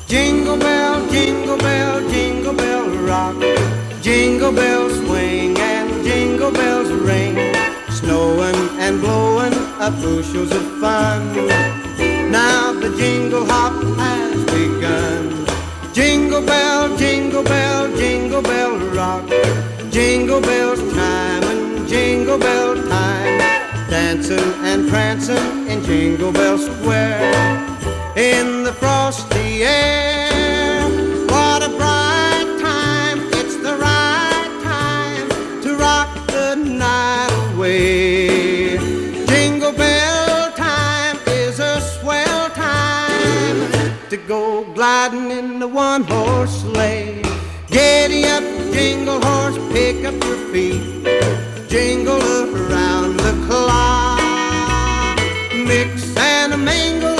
jingle bell rock. Jingle bells swing and jingle bells ring. Snowing and blowing up bushels of fun. Now the jingle hop has begun. Jingle bell rock. Jingle bells chime and jingle bell time. Dancing and prancing in Jingle Bell Square. In the frosty air, what a bright time. It's the right time to rock the night away. Jingle bell time is a swell time to go gliding in the one-horse sleigh. Giddy up, jingle horse, pick up your feet. Jingle around the clock. Mix and a mingle